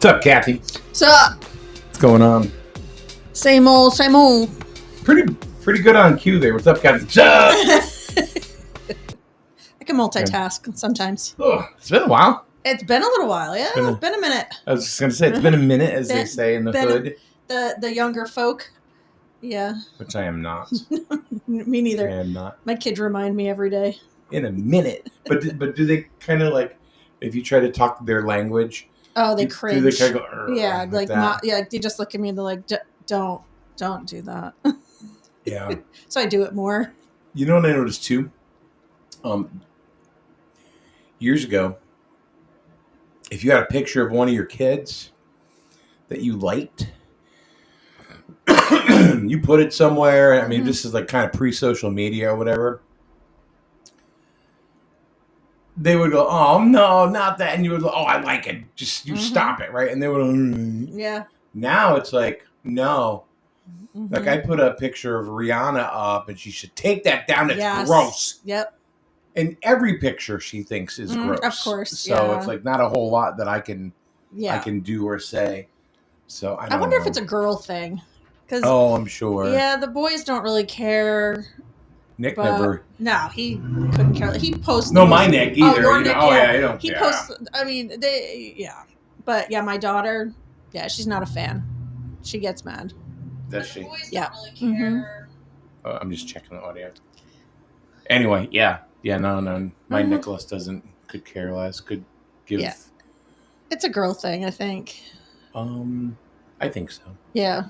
up, Kathy? What's up? What's going on? Same old, same old. Pretty good on cue there. What's up, Kathy? What's up? I can multitask sometimes. Oh, it's been a while. It's been a little while, yeah. It's been a minute. I was just gonna say it's been a minute, as they say in the hood. The younger folk, yeah. Which I am not. Me neither. I am not. My kids remind me every day. In a minute, but do they kind of like if you try to talk their language? Oh, they cringe. Do they kind of go? Yeah, like not. Yeah, they just look at me and they're like, "Don't do that." Yeah. So I do it more. You know what I noticed too? Years ago, if you had a picture of one of your kids that you liked, you put it somewhere. I mean, this is like kind of pre-social media or whatever. They would go, "Oh no, not that," and you would go, "Oh, I like it. Just you stop it, right?" And they would, yeah. Now it's like, no. Like I put a picture of Rihanna up, and she should take that down. It's gross. Yep. And every picture she thinks is gross. Of course. So it's like not a whole lot that I can do or say. So I wonder if it's a girl thing. I'm sure. Yeah, the boys don't really care. Nick never. No, he couldn't care. He posts. No, my Nick either. Oh, your Nick, yeah, I don't he care. posts. I mean, but yeah, my daughter. Yeah, she's not a fan. She gets mad. Does she? Yeah. Don't really care. Oh, I'm just checking the audio. Anyway, yeah, no. My Nicholas could care less. Could give. Yeah. It's a girl thing, I think. I think so. Yeah.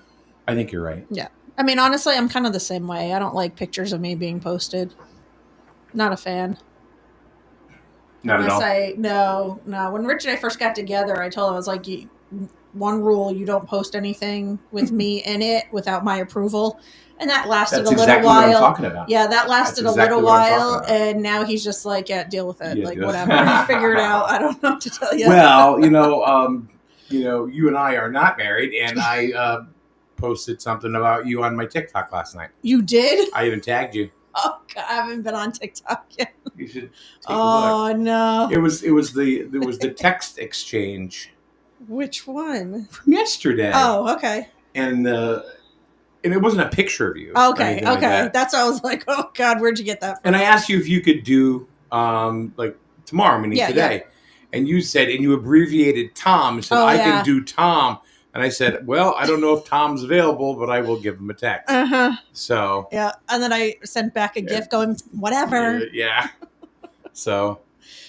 I think you're right. Yeah. I mean, honestly, I'm kind of the same way. I don't like pictures of me being posted. Not a fan. Not at all. No. When Rich and I first got together, I told him, I was like, one rule, you don't post anything with me in it without my approval. And that lasted a little while. What I'm talking about. Yeah, that lasted a little while. And now he's just like, yeah, deal with it. Yeah, whatever. Figure it out. I don't know what to tell you. Well, you and I are not married, and I posted something about you on my TikTok last night. You did? I even tagged you. Oh God, I haven't been on TikTok yet. You should take a look. No. It was the text exchange. Which one? From yesterday. Oh, okay. And it wasn't a picture of you. Okay. Like That's why I was like, oh God, where'd you get that from? And I asked you if you could do like tomorrow, meaning today. Yeah. And you said, and you abbreviated Tom and said, I can do Tom. And I said, well, I don't know if Tom's available, but I will give him a text. So. Yeah. And then I sent back a GIF going, whatever. Yeah. So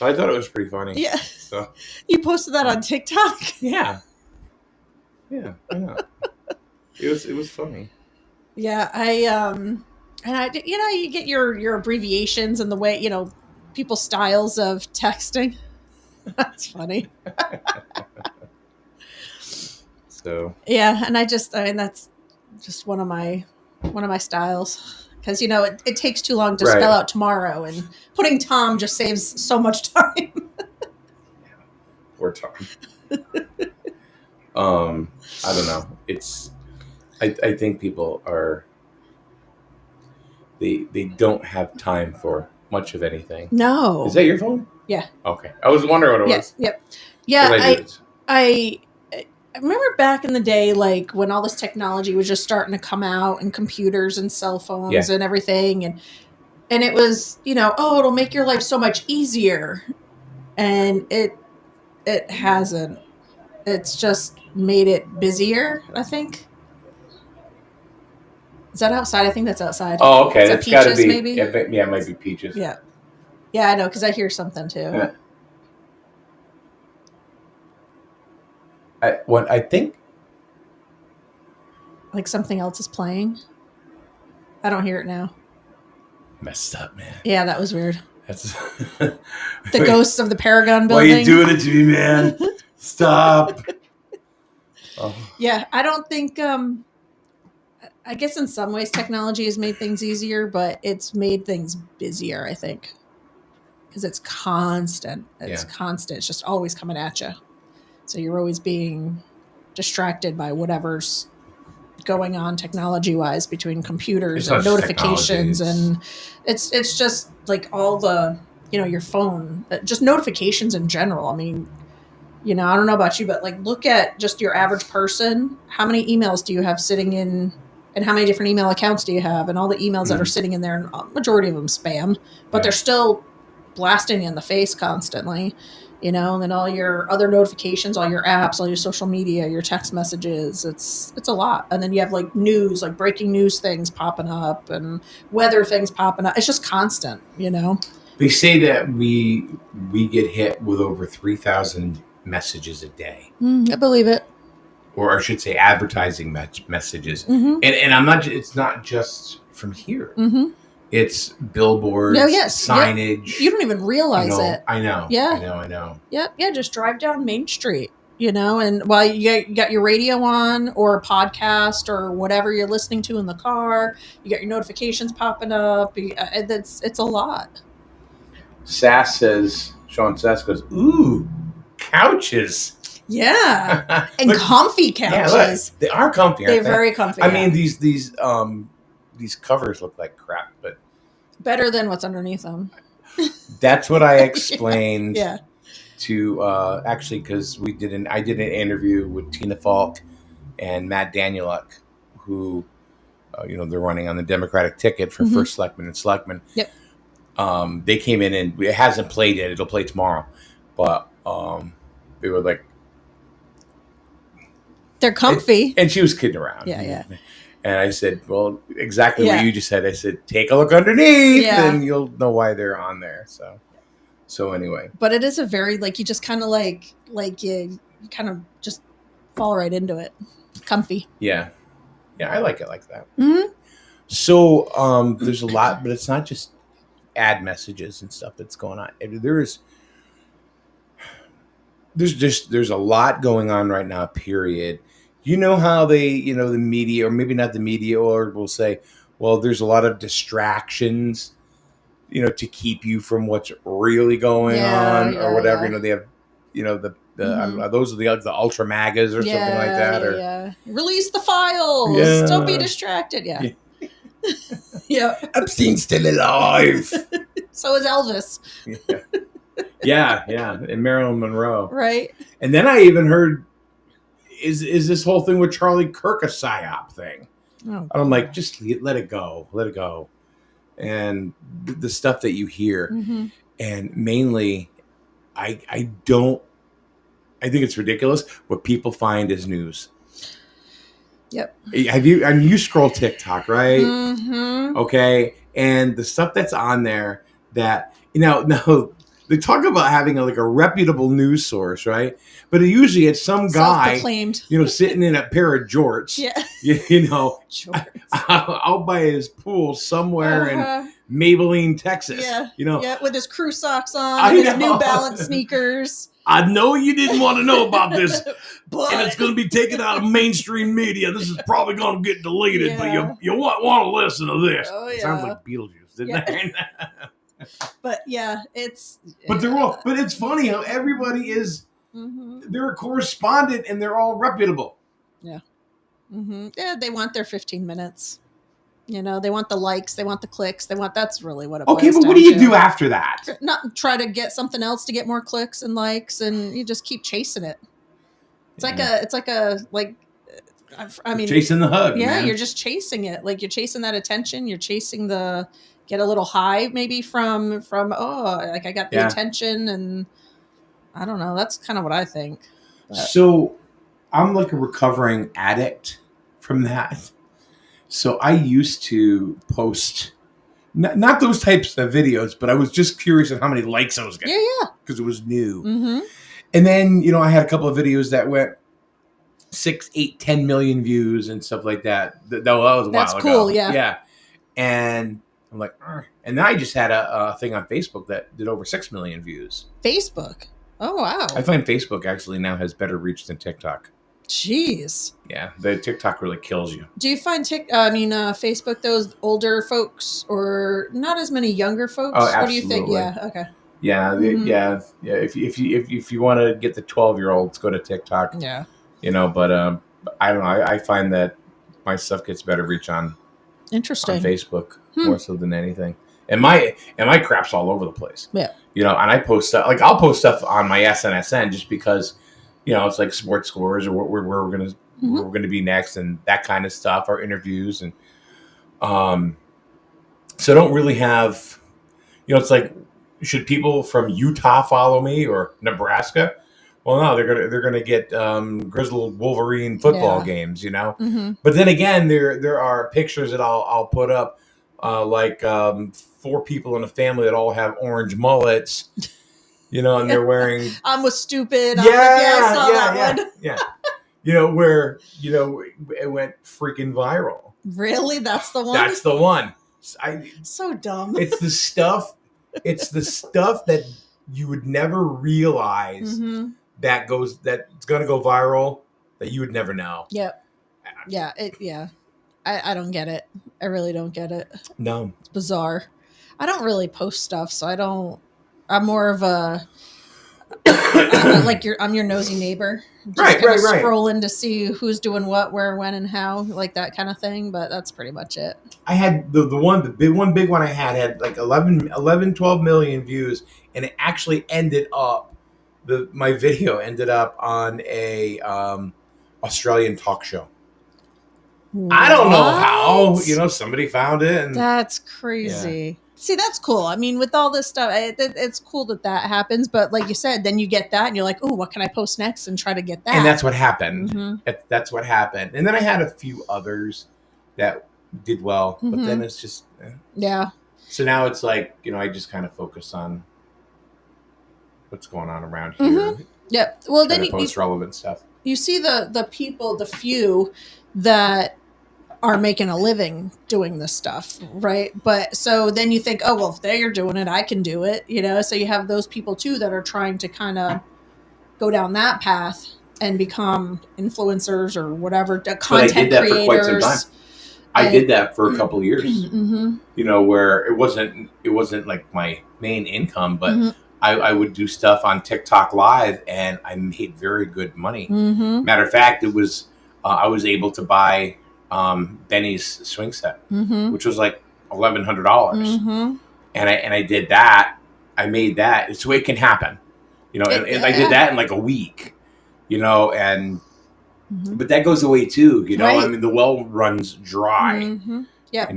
I thought it was pretty funny. Yeah. So. You posted that on TikTok? Yeah. Yeah, I know. It was funny. Yeah. And I, you get your abbreviations and the way, people's styles of texting. That's funny. So yeah, and that's just one of my styles because it takes too long to spell out tomorrow, and putting Tom just saves so much time. Poor Tom. I don't know. I think people are they don't have time for much of anything. No. Is that your phone? Yeah. Okay. I was wondering what it was. Yep. Yeah. I remember back in the day, like when all this technology was just starting to come out, and computers and cell phones and everything, and it was, it'll make your life so much easier, and it hasn't. It's just made it busier, I think. Is that outside? I think that's outside. Oh, okay. That's got to be. Maybe? Yeah, it might be Peaches. Yeah. Yeah, I know, because I hear something too. Yeah. I think like something else is playing. I don't hear it now. Messed up, man. Yeah, that was weird. That's the ghosts of the Paragon building. Why are you doing it to me, man? Stop. Oh. Yeah, I don't think. I guess in some ways technology has made things easier, but it's made things busier, I think, because it's constant. It's constant. It's just always coming at you. So you're always being distracted by whatever's going on technology-wise between computers and notifications, and it's just like all the your phone, just notifications in general. I mean, You know, I don't know about you, but like look at just your average person. How many emails do you have sitting in, and how many different email accounts do you have, and all the emails that are sitting in there, and majority of them spam, but they're still blasting you in the face constantly, you know, and then all your other notifications, all your apps, all your social media, your text messages, it's a lot. And then you have like news, like breaking news things popping up and weather things popping up. It's just constant, you know. They say that we get hit with over 3,000 messages a day. I believe it. Or I should say advertising messages. And I'm not, it's not just from here. It's billboards, signage. Yep. You don't even realize it. I know. Yeah. I know. Yep. Yeah. Just drive down Main Street, you know, and while you got your radio on or a podcast or whatever you're listening to in the car, you got your notifications popping up. It's a lot. Sean Sass goes, ooh, couches. Yeah. And comfy couches. Yeah, look, they are comfy. They're very comfy. I mean, these covers look like crap, but better than what's underneath them. That's what I explained yeah. to actually, because I did an interview with Tina Falk and Matt Danieluk, who they're running on the Democratic ticket for first selectman and selectman. Yep. They came in and it hasn't played yet. It'll play tomorrow, but they were like, they're comfy. And she was kidding around. Yeah. And I said, well, exactly what you just said. I said, take a look underneath and you'll know why they're on there. So anyway. But it is a very, like, you just kind of like you kind of just fall right into it. Comfy. Yeah. Yeah, I like it like that. Mm-hmm. So there's a lot, but it's not just ad messages and stuff that's going on. There's a lot going on right now, period. You know how they, the media, or maybe not the media, or will say, well, there's a lot of distractions, to keep you from what's really going on or whatever. Yeah. They have, those are the ultra magas or something like that. Or release the files. Yeah. Don't be distracted. Yeah. Yeah. Epstein's still alive. So is Elvis. Yeah. And Marilyn Monroe. Right. And then I even heard, is this whole thing with Charlie Kirk a psyop thing? Oh, and I'm like, just let it go. And the stuff that you hear, and mainly, I think it's ridiculous what people find as news. Yep. You scroll TikTok, right? Mm-hmm. Okay. And the stuff that's on there that, no, they talk about having a reputable news source, right? But usually it's some guy, sitting in a pair of jorts, jorts. out by his pool somewhere in Maybelline, Texas. Yeah, with his crew socks on, and his New Balance sneakers. I know you didn't want to know about this, and it's going to be taken out of mainstream media. This is probably going to get deleted, but you want to listen to this. Oh, yeah. It sounds like Beetlejuice, didn't it? But yeah, it's. But they're all. But it's funny how everybody is. They're a correspondent and they're all reputable. Yeah. Yeah, they want their 15 minutes. They want the likes, they want the clicks, that's really what it boils down to. Okay, but what do you do after that? Not try to get something else to get more clicks and likes, and you just keep chasing it. It's chasing the hug. Yeah, man. You're just chasing it. Like you're chasing that attention. You're chasing get a little high maybe from I got the attention, and I don't know. That's kind of what I think. But. So I'm like a recovering addict from that. So I used to post not those types of videos, but I was just curious on how many likes I was getting. Yeah. Because it was new. And then, I had a couple of videos that went 6, 8, 10 million views and stuff like that. That was a while ago. That's cool, yeah. Yeah. And I'm like, and then I just had a thing on Facebook that did over 6 million views. Facebook? Oh, wow. I find Facebook actually now has better reach than TikTok. Jeez. Yeah, the TikTok really kills you. Do you find Facebook, those older folks, or not as many younger folks? Oh, absolutely. What do you think? Yeah, okay. Yeah, yeah. If you want to get the 12-year-olds, go to TikTok. Yeah. But I don't know. I find that my stuff gets better reach on Facebook more so than anything. And my crap's all over the place. Yeah. And I post stuff I'll post stuff on my SNSN just because it's like sports scores or where we're going to be next and that kind of stuff, our interviews. And so I don't really have, it's like, should people from Utah follow me or Nebraska? Well, no, they're gonna get Grizzled Wolverine football games, But then again, there are pictures that I'll put up, like 4 people in a family that all have orange mullets, and they're wearing. I'm with stupid. Yeah. Where it went freaking viral. Really, that's the one. That's the one. So dumb. It's the stuff. It's the stuff that you would never realize that's going to go viral that you would never know. Yep. Yeah. I don't get it. I really don't get it. No. It's bizarre. I don't really post stuff, so I'm more of a I'm your nosy neighbor. Just right. Scrolling to see who's doing what, where, when, and how, like that kind of thing. But that's pretty much it. I had the big one I had like 12 million views, and it actually ended up my video ended up on a Australian talk show. What? I don't know how. Somebody found it. And, that's crazy. Yeah. See, that's cool. I mean, with all this stuff, it's cool that happens. But like you said, then you get that and you're like, oh, what can I post next? And try to get that. And that's what happened. Mm-hmm. That's what happened. And then I had a few others that did well. Mm-hmm. But then it's just. Yeah. So now it's like, I just kind of focus on what's going on around here. Mm-hmm. Yep. Well, then you post relevant stuff. You see the people, the few that are making a living doing this stuff, right? But so then you think, oh, well, if they're doing it, I can do it, So you have those people too that are trying to kind of go down that path and become influencers or whatever, content creators. I did that for quite some time. I did that for a couple of years, where it wasn't like my main income, but I would do stuff on TikTok Live and I made very good money. Mm-hmm. Matter of fact, it was I was able to buy Benny's swing set, which was like $1,100, and I did that. I made that. So it can happen, and I did that in like a week, and but that goes away too, Right. I mean, the well runs dry. Mm-hmm. Yeah.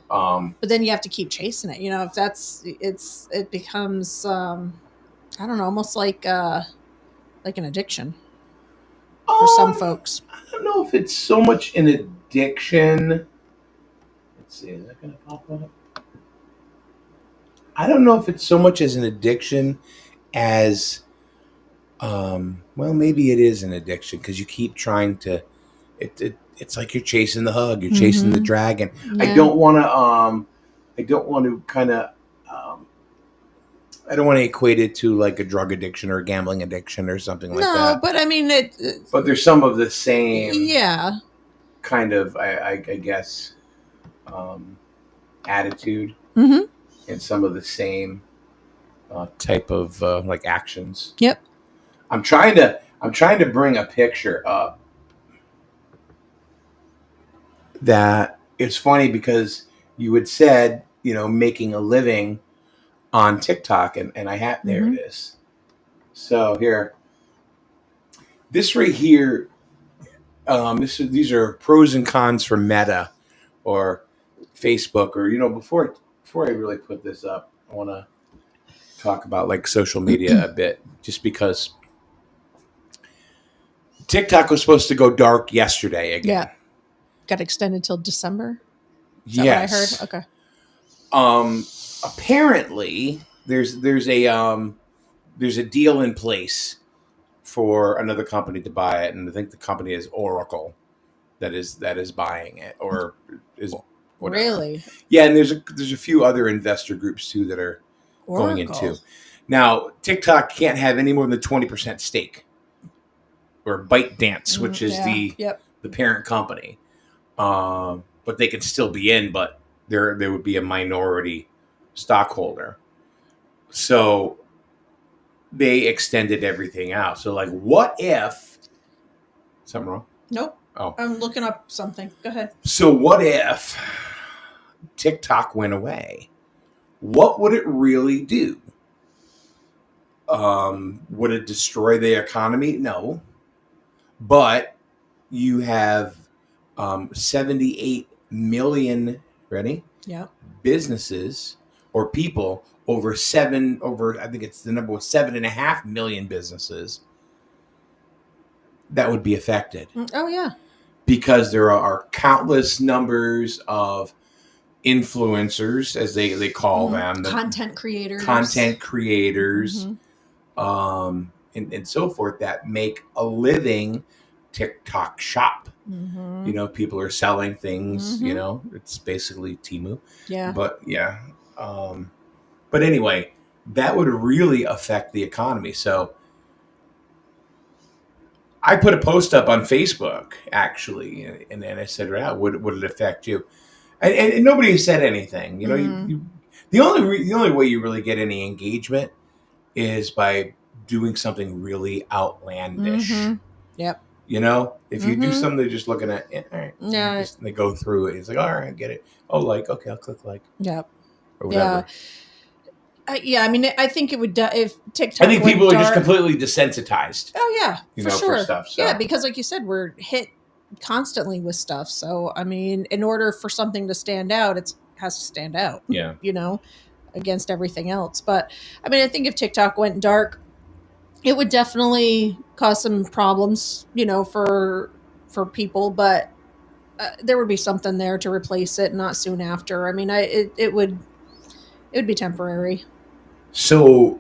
But then you have to keep chasing it. If it becomes I don't know, almost like an addiction for some folks. I don't know if it's so much an addiction. Let's see, is that going to pop up? I don't know if it's so much as an addiction as, maybe it is an addiction because you keep trying to. It's like you're chasing the hug, you're chasing the dragon. Yeah. I don't want to kind of. I don't want to equate it to like a drug addiction or a gambling addiction or something like that. No, but I mean but there's some of the same. Yeah. Kind of, I guess, attitude, and some of the same type of like actions. Yep. I'm trying to bring a picture up. That it's funny because you had said, making a living on TikTok, and I have there it is. So here, this right here, these are pros and cons for Meta or Facebook, or before I really put this up, I want to talk about like social media a bit, just because TikTok was supposed to go dark yesterday again. Yeah. Got extended till December? Is that what I heard? Okay. Apparently there's a deal in place for another company to buy it, and I think the company is Oracle that is buying it, or is whatever. Really? Yeah, and there's a few other investor groups too that are going into. Now, TikTok can't have any more than 20% stake, or ByteDance, which is the parent company. But they could still be in, but there would be a minority stockholder. So they extended everything out. So like, what if something wrong? Nope. Oh, I'm looking up something. Go ahead. So what if TikTok went away? What would it really do? Would it destroy the economy? No. but you have 78 million businesses or people over I think it's the number was 7.5 million businesses that would be affected. Oh yeah, because there are countless numbers of influencers, as they call them, content creators, and so forth, that make a living TikTok shop. People are selling things. It's basically Temu. Yeah. But yeah. But anyway, that would really affect the economy. So I put a post up on Facebook, actually, and then I said, would it affect you? And nobody said anything. The only way you really get any engagement is by doing something really outlandish. Yep. If you do something, they're just looking at it, all right. Yeah. They go through it. It's like, all right, I get it. Oh, okay, I'll click like. Yep. Or whatever. Yeah. I mean, I think it would if TikTok. I think people are just completely desensitized. Oh yeah, for sure. For stuff. So. Yeah, because like you said, we're hit constantly with stuff. So I mean, in order for something to stand out, it has to stand out. Yeah. Against everything else. But I mean, I think if TikTok went dark, it would definitely cause some problems, for people. But there would be something there to replace it not soon after. I mean, it would be temporary. So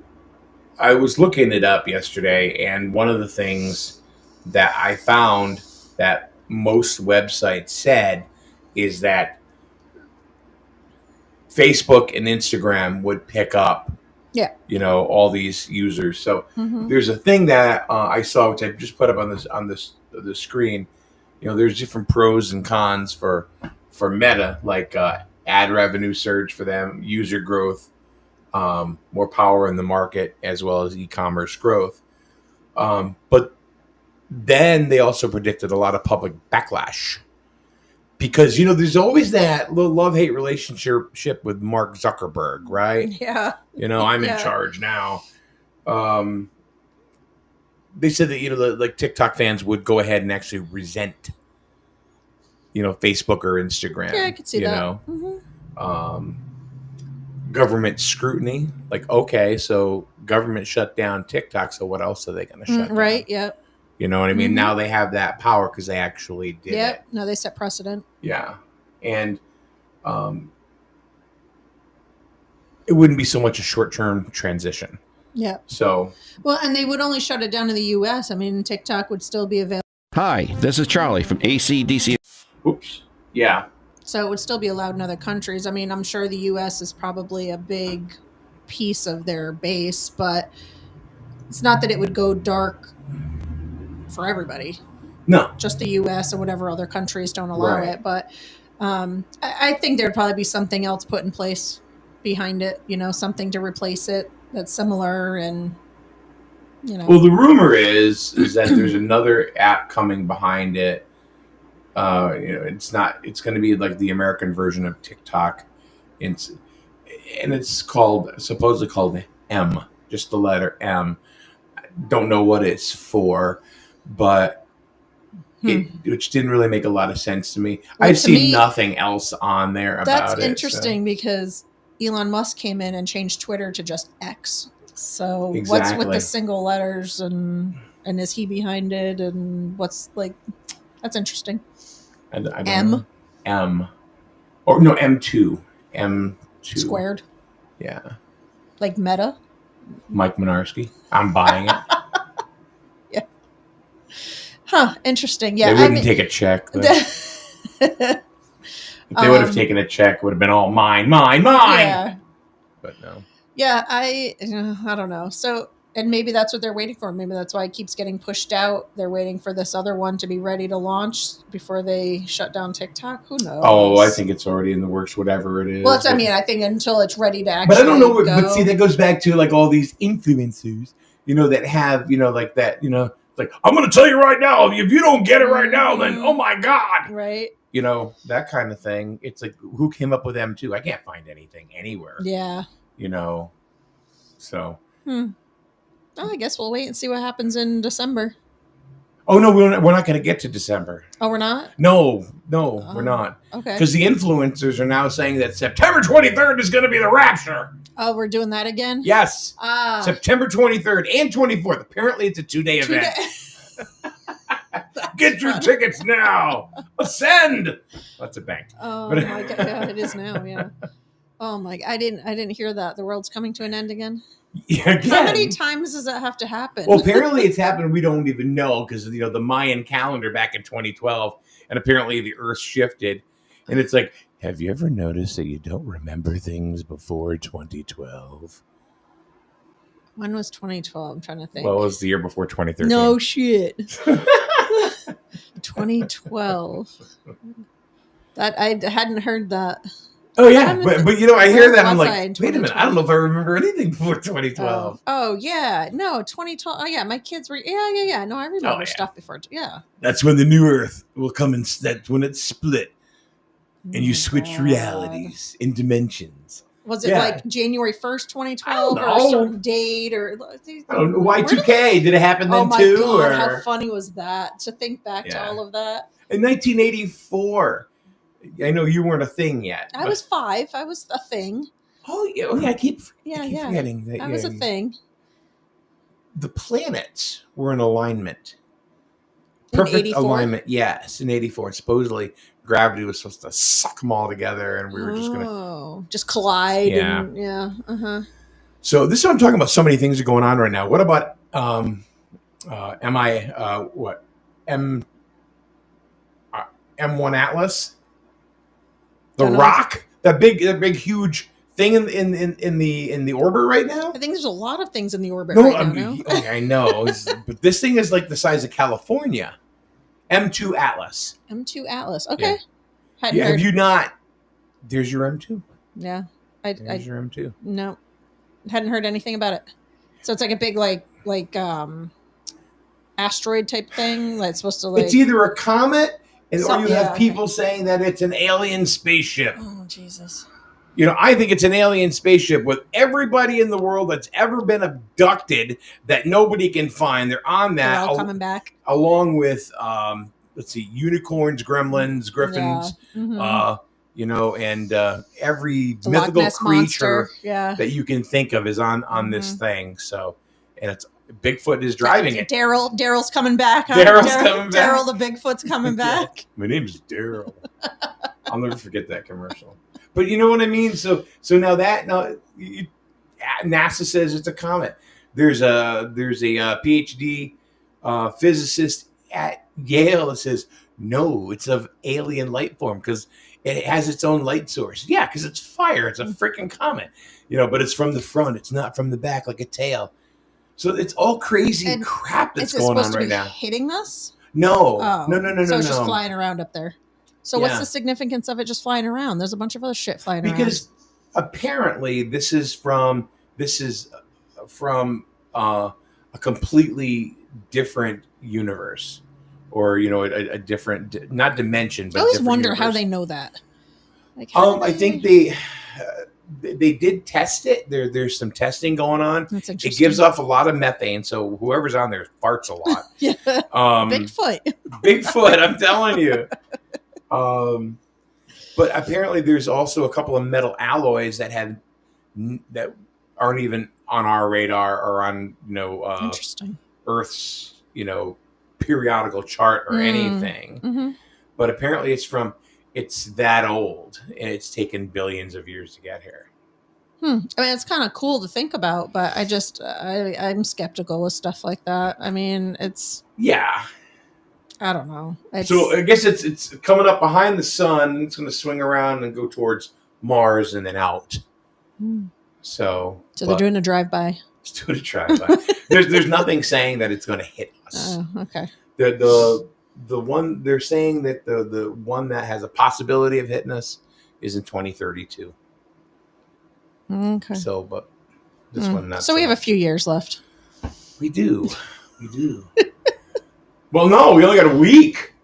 I was looking it up yesterday, and one of the things that I found that most websites said is that Facebook and Instagram would pick up, all these users. So there's a thing that I saw, which I just put up on the screen. There's different pros and cons for Meta, like ad revenue surge for them, user growth, more power in the market, as well as e-commerce growth. But then they also predicted a lot of public backlash. Because, there's always that little love-hate relationship with Mark Zuckerberg, right? Yeah. I'm in charge now. They said that, like TikTok fans would go ahead and actually resent, Facebook or Instagram. Yeah, I could see that. Government scrutiny. Like, okay, so government shut down TikTok, so what else are they going to shut down? Right, yep. You know what I mean? Now they have that power because they actually did it. Yep. No, they set precedent. Yeah. And it wouldn't be so much a short-term transition. Yeah. So. Well, and they would only shut it down in the U.S. I mean, TikTok would still be available. Hi, this is Charlie from AC/DC. Oops. Yeah. So it would still be allowed in other countries. I mean, I'm sure the U.S. is probably a big piece of their base, but it's not that it would go dark for everybody. No. Just the U.S. and whatever other countries don't allow it. But I think there'd probably be something else put in place behind it, something to replace it that's similar and, Well, the rumor is that there's another app coming behind it. It's going to be like the American version of TikTok. And it's supposedly called M, just the letter M. I don't know what it's for, but which didn't really make a lot of sense to me. Well, I've seen nothing else on there about it. That's interesting because Elon Musk came in and changed Twitter to just X. So What's with the single letters and is he behind it and what's like? That's interesting. I don't know. M. Or no, M2. M2. Squared. Yeah. Like Meta? Mike Minarski. I'm buying it. Yeah. Huh. Interesting. Yeah. They wouldn't take a check. If they would have taken a check, it would have been all mine. Yeah. But no. Yeah, I don't know. So, and maybe that's what they're waiting for. Maybe that's why it keeps getting pushed out. They're waiting for this other one to be ready to launch before they shut down TikTok. Who knows? Oh, I think it's already in the works, whatever it is. Well, I think until it's ready to actually. But I don't know. But see, that goes back to like all these influencers, that have, like that, like, I'm going to tell you right now, if you don't get it right now, then, oh my God. Right. That kind of thing. It's like, who came up with M2? I can't find anything anywhere. Yeah. So. Well, I guess we'll wait and see what happens in December. Oh no, we're not going to get to December. Oh, we're not. No, we're not. Okay. Because the influencers are now saying that September 23rd is going to be the rapture. Oh, we're doing that again? Yes. September 23rd and 24th. Apparently, it's a 2-day event. Get your tickets now. Ascend. That's a bank. Oh my God! Yeah, it is now. Yeah. Oh my! I didn't hear that. The world's coming to an end again. Yeah, again. How many times does that have to happen? Well, apparently it's happened. We don't even know because the Mayan calendar back in 2012, and apparently the Earth shifted, and it's like, have you ever noticed that you don't remember things before 2012? When was 2012? I'm trying to think. Well, it was the year before 2013. No shit. 2012. That I hadn't heard that. Oh yeah, but I hear that, I'm like, wait a minute, I don't know if I remember anything before 2012. Oh yeah, no, 2012. Oh yeah, my kids were yeah. No, I remember stuff before. Yeah. That's when the new Earth will come, and that's when it's split, and you switch realities in dimensions. Was it like January 1st, 2012, or a certain date, or I don't know, Y2K? Did it happen then too? Oh my God, how funny was that? To think back to all of that. In 1984, I know you weren't a thing yet. I was 5. I was a thing. Oh yeah, I keep forgetting that. I was a thing. The planets were in alignment. Perfect alignment. Yes, in 84. Supposedly, gravity was supposed to suck them all together, and we were just going to just collide. Yeah. So this is what I'm talking about. So many things are going on right now. What about M1 Atlas? The rock, that big huge thing in the orbit right now. I think there's a lot of things in the orbit right now. I know, but this thing is like the size of California. M2 Atlas. M2 Atlas. Okay. Yeah. Have you not? There's your M2. Yeah. There's your M2. No, hadn't heard anything about it. So it's like a big like asteroid type thing that's supposed to It's either a comet. Or you have people saying that it's an alien spaceship. Oh, Jesus. I think it's an alien spaceship with everybody in the world that's ever been abducted that nobody can find. They're on that. They're all coming back. Along with, unicorns, gremlins, griffins, and every the mythical creature that you can think of is on this thing. So, and it's Bigfoot is driving it. Daryl's coming back. Huh? Daryl's coming back. Daryl the Bigfoot's coming back. My name's Daryl. I'll never forget that commercial. But you know what I mean? So now NASA says it's a comet. There's a PhD physicist at Yale that says no, it's of alien life form because it has its own light source. Yeah, because it's fire. It's a freaking comet. But it's from the front. It's not from the back like a tail. So it's all crazy crap that's going on right now. Hitting us? No. Oh. No. So it's just flying around up there. So what's the significance of it just flying around? There's a bunch of other shit flying around. Because apparently this is from a completely different universe, or a different, not dimension, but I always wonder universe. How they know that. Like, I think they did test it. There's some testing going on. That's interesting. It gives off a lot of methane, so whoever's on there farts a lot. Yeah. Bigfoot, I'm telling you. But apparently there's also a couple of metal alloys that aren't even on our radar or on interesting. Earth's periodical chart or anything. Mm-hmm. But apparently it's that old, and it's taken billions of years to get here. I mean, it's kind of cool to think about, but I'm skeptical with stuff like that. I mean, I don't know. So I guess it's coming up behind the sun. It's going to swing around and go towards Mars and then out. So they're doing a drive-by. It's doing a drive-by. There's nothing saying that it's going to hit us. Oh, okay. The one they're saying that the one that has a possibility of hitting us is in 2032. Okay. So, but this one not. So we have a few years left. We do. Well, no, we only got a week.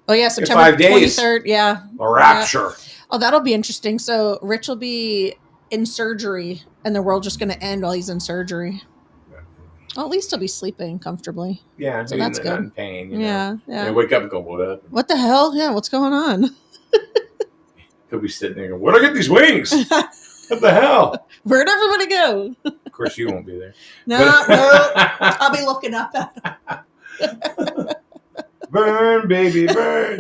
Oh yeah, September 5 days. 23rd. Yeah. A rapture. Yeah. Oh, that'll be interesting. So Rich will be in surgery, and the world's just going to end while he's in surgery. Well, at least he'll be sleeping comfortably. Yeah, so that's good. Not in pain. Yeah. And wake up and go, what up? What the hell? Yeah, what's going on? He'll be sitting there going, where'd I get these wings? What the hell? Where'd everybody go? Of course, you won't be there. No, I'll be looking up at him. Burn, baby, burn.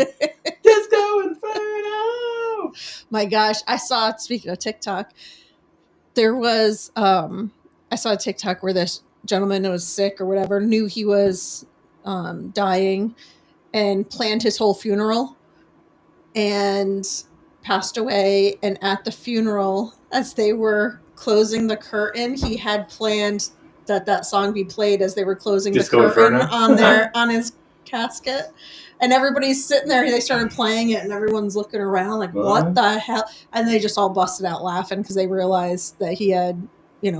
Disco Inferno. My gosh, I saw, speaking of TikTok, there was, I saw a TikTok where this gentleman was sick or whatever, knew he was dying and planned his whole funeral and passed away. And at the funeral, as they were closing the curtain, he had planned that song be played as they were closing Disco the curtain Inferno. on his casket. And everybody's sitting there. They started playing it, and everyone's looking around like, "What the hell?" And they just all busted out laughing because they realized that he had,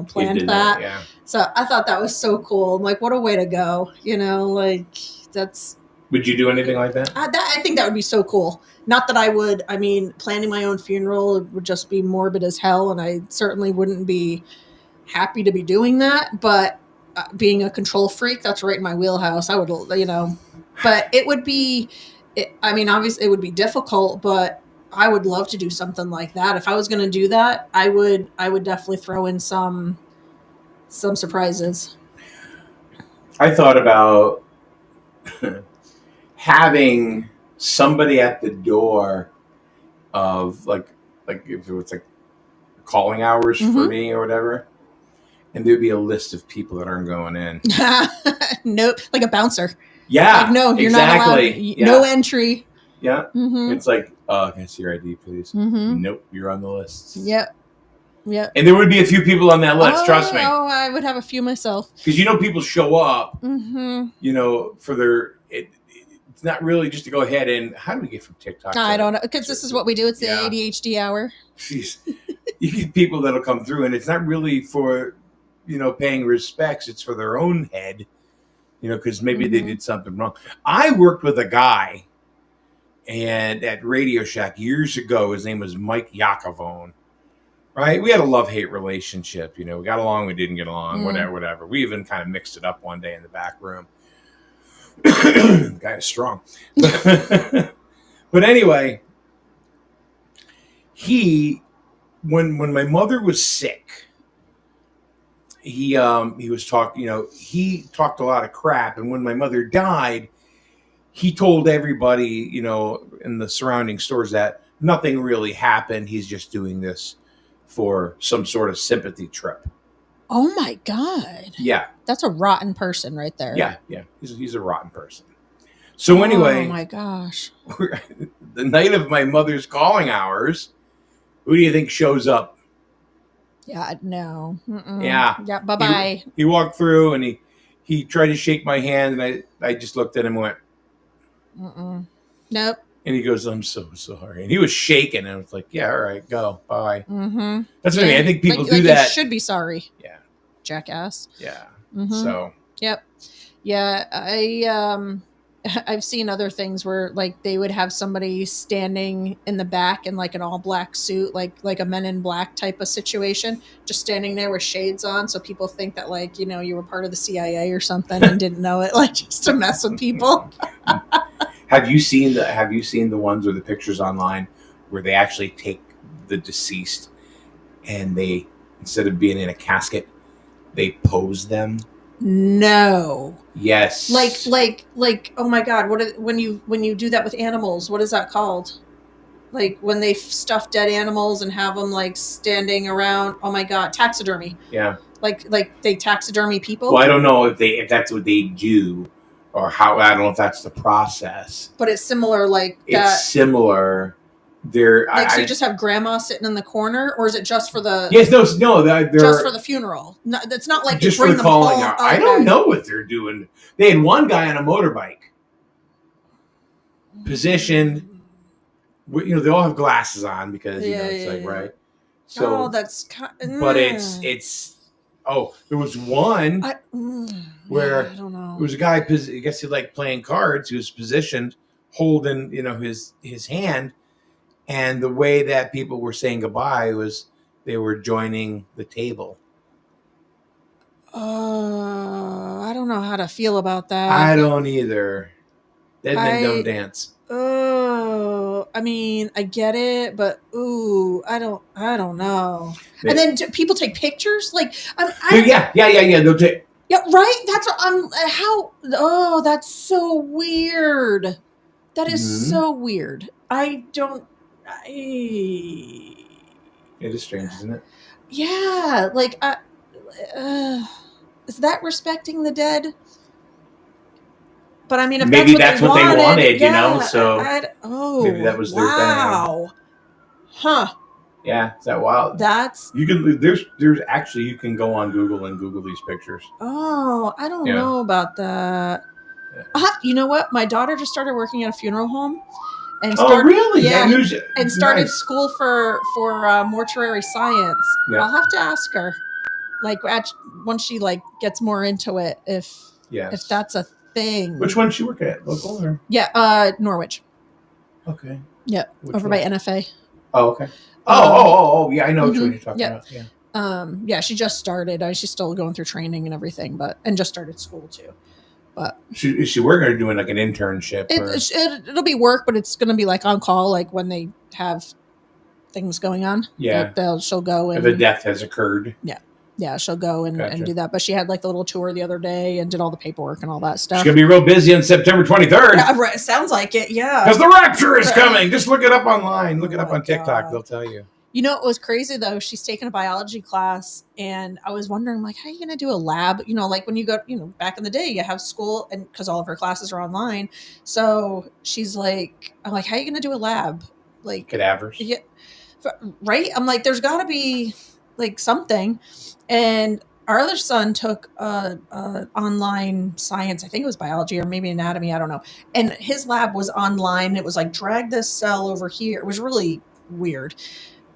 planned that. Yeah. So I thought that was so cool. I'm like, what a way to go! That's. Would you do anything like that? I think that would be so cool. Not that I would. I mean, planning my own funeral would just be morbid as hell, and I certainly wouldn't be happy to be doing that. But being a control freak, that's right in my wheelhouse. I would, but it would be. Obviously, it would be difficult, but I would love to do something like that. If I was going to do that, I would definitely throw in some surprises. I thought about having somebody at the door of like if it was like calling hours for me or whatever, and there'd be a list of people that aren't going in. Nope, like a bouncer. Yeah, like, no, you're exactly. not allowed. No entry. Yeah, it's like, can I see your ID, please? Nope, you're on the list. Yep. And there would be a few people on that list. Trust me. Oh, I would have a few myself. Because people show up. For their. It's not really just to go ahead and how do we get from TikTok? I don't know, because this is what we do. It's the ADHD hour. Jeez. You get people that'll come through, and it's not really for paying respects. It's for their own head. Because maybe they did something wrong. I worked with a guy, and at Radio Shack years ago, his name was Mike Yakovone. Right? We had a love-hate relationship. We got along, we didn't get along, whatever. We even kind of mixed it up one day in the back room. The guy is strong. But anyway, when my mother was sick, he was talking, he talked a lot of crap. And when my mother died, he told everybody, in the surrounding stores that nothing really happened. He's just doing this for some sort of sympathy trip. Oh my God. Yeah. That's a rotten person right there. Yeah. He's a rotten person. So anyway. Oh my gosh. The night of my mother's calling hours, who do you think shows up? Yeah, no. Yeah. Yeah, bye-bye. He walked through and he tried to shake my hand, and I just looked at him and went, Nope. And he goes, I'm so sorry. And he was shaking, and I was like, yeah, all right, go, bye. That's what I mean. I think people do that. You should be sorry. Yeah. Jackass. Yeah. So. Yep. Yeah, I've seen other things where like they would have somebody standing in the back in like an all black suit, like a Men in Black type of situation, just standing there with shades on, so people think that like you were part of the CIA or something and didn't know it, like just to mess with people. Have you seen the ones or the pictures online where they actually take the deceased and they, instead of being in a casket, they pose them? No. Yes. Like oh my God, when you do that with animals, what is that called? Like when they stuff dead animals and have them like standing around. Oh my God, taxidermy. Yeah. Like they taxidermy people. Well, I don't know if that's what they do or how. I don't know if that's the process. But it's similar, like it's that. Similar. They're so you just have grandma sitting in the corner, or is it just for the? Yes, no. They're just for the funeral. No, it's not like just they bring for the calling out. Okay. I don't know what they're doing. They had one guy on a motorbike, positioned. They all have glasses on because it's like right. So that's. But it's. Oh, there was one where I don't know. It was a guy. I guess he liked playing cards. He was positioned, holding his hand. And the way that people were saying goodbye was they were joining the table. I don't know how to feel about that. I don't either. Dead men don't dance. Oh, I mean, I get it, but I don't know. And then people take pictures, like, yeah. They'll take. Yeah, right. That's what I'm. How? Oh, that's so weird. That is so weird. I don't. It is strange, isn't it? Yeah, like, is that respecting the dead? But I mean, if maybe that's what they wanted, you know. So maybe that was their thing. Huh. Yeah, is that wild? You can there's actually you can go on Google and Google these pictures. Oh, I don't know about that. Yeah. You know what? My daughter just started working at a funeral home, and really? Yeah, and started school for mortuary science. Yeah. I'll have to ask her, like, once she like gets more into it, if that's a thing. Which one is she working at? Local or? Yeah, Norwich. Okay. Yeah, over by NFA. Oh, okay. Oh, yeah, I know which one you're talking about. Yeah. Yeah, she just started. She's still going through training and everything, and just started school too. But is she working or doing like an internship? It'll be work, but it's going to be like on call, like when they have things going on. Yeah, she'll go and if a death has occurred. Yeah, she'll go and do that. But she had like the little tour the other day and did all the paperwork and all that stuff. She's going to be real busy on September 23rd. Yeah, right. Sounds like it, yeah. Because the rapture is coming. Just look it up online. Look it up on TikTok. They'll tell you. You know, it was crazy, though. She's taking a biology class, and I was wondering, like, how are you going to do a lab? You know, like when you go, back in the day, you have school, and because all of her classes are online. So she's like, I'm like, how are you going to do a lab? Like cadavers. Yeah, right? I'm like, there's got to be like something. And our other son took online science. I think it was biology or maybe anatomy. I don't know. And his lab was online. It was like, drag this cell over here. It was really weird.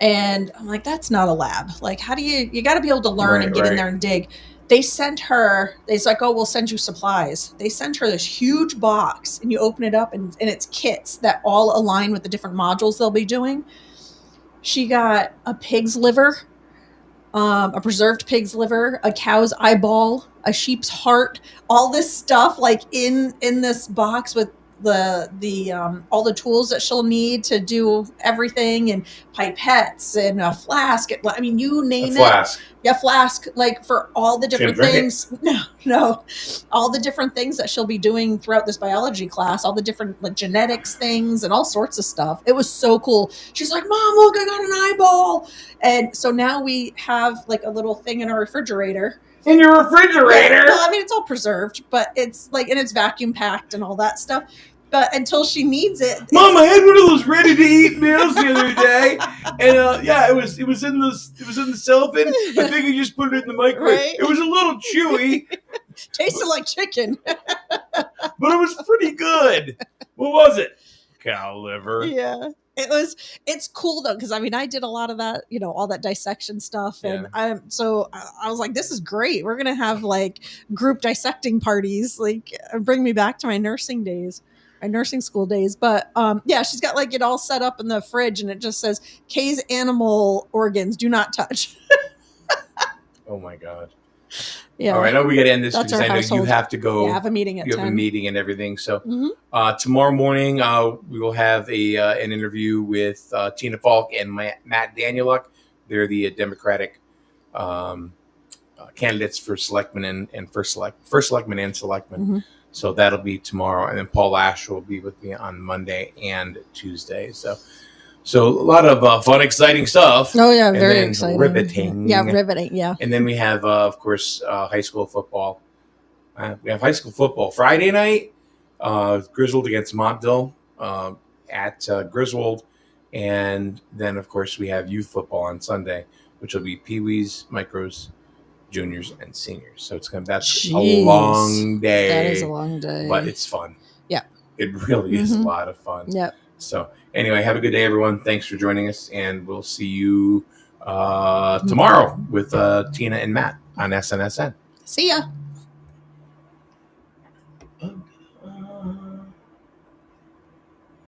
And I'm like, that's not a lab. Like, how do you got to be able to learn and get in there and dig. They sent her, it's like, oh, we'll send you supplies. They sent her this huge box, and you open it up and it's kits that all align with the different modules they'll be doing. She got a pig's liver, a preserved pig's liver, a cow's eyeball, a sheep's heart, all this stuff like in this box with the all the tools that she'll need to do everything, and pipettes and a flask. I mean, you name flask. It. Yeah, flask, like for all the different things. No, all the different things that she'll be doing throughout this biology class, all the different like genetics things and all sorts of stuff. It was so cool. She's like, Mom, look, I got an eyeball. And so now we have like a little thing in our refrigerator. In your refrigerator? Yeah, well, I mean, it's all preserved, but it's like, and it's vacuum packed and all that stuff. But until she needs it, Mom, I had one of those ready to eat meals the other day, and it was in the cellophane. I think I just put it in the microwave. Right? It was a little chewy, tasted like chicken, but it was pretty good. What was it? Cow liver. Yeah. It's cool though, because I mean, I did a lot of that, all that dissection stuff, and I was like, this is great. We're gonna have like group dissecting parties, like bring me back to my nursing school days. But she's got like it all set up in the fridge, and it just says Kay's animal organs do not touch. Oh my God. Yeah. All right. I know we got to end this because I know you have to go. Yeah, I have a meeting at 10. You have a meeting and everything. So tomorrow morning we will have an interview with Tina Falk and Matt Danieluk. They're the Democratic candidates for selectmen and first selectman and selectman. Mm-hmm. So that'll be tomorrow, and then Paul Ash will be with me on Monday and Tuesday. So a lot of fun, exciting stuff. Oh yeah, very exciting, riveting. Yeah, riveting. Yeah. And then we have, of course, high school football. We have high school football Friday night. Griswold against Montville at Griswold, and then of course we have youth football on Sunday, which will be Pee-wees, Micros, Juniors, and Seniors. So that's a long day. That is a long day, but it's fun. Yeah, it really is a lot of fun. Yeah. So anyway, have a good day, everyone. Thanks for joining us, and we'll see you tomorrow with Tina and Matt on SNSN. See ya.